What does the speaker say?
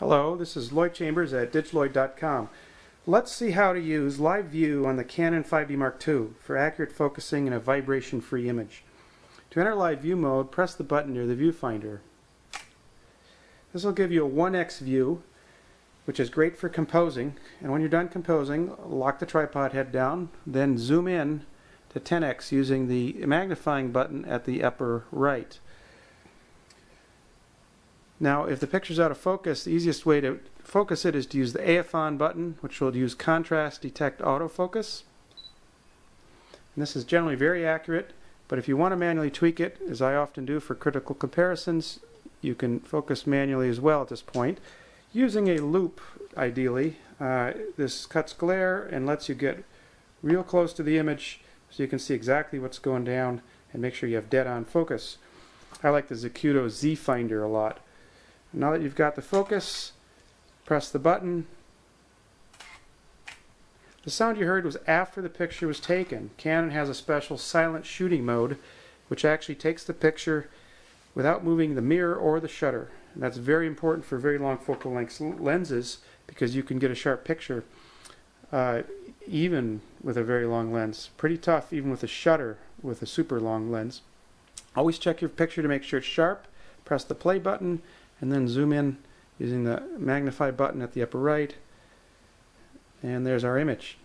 Hello, this is Lloyd Chambers at diglloyd.com. Let's see how to use live view on the Canon 5D Mark II for accurate focusing in a vibration-free image. To enter live view mode, press the button near the viewfinder. This will give you a 1x view, which is great for composing. And when you're done composing, lock the tripod head down, then zoom in to 10x using the magnifying button at the upper right. Now, if the picture's out of focus, the easiest way to focus it is to use the AF on button, which will use contrast detect autofocus. And this is generally very accurate, but if you want to manually tweak it, as I often do for critical comparisons, you can focus manually as well at this point. Using a loop, ideally, this cuts glare and lets you get real close to the image so you can see exactly what's going down and make sure you have dead-on focus. I like the Zacuto Z Finder a lot. Now that you've got the focus, press the button. The sound you heard was after the picture was taken. Canon has a special silent shooting mode which actually takes the picture without moving the mirror or the shutter. And that's very important for very long focal length lenses because you can get a sharp picture even with a very long lens. Pretty tough even with a shutter with a super long lens. Always check your picture to make sure it's sharp. Press the play button and then zoom in using the magnify button at the upper right, and there's our image.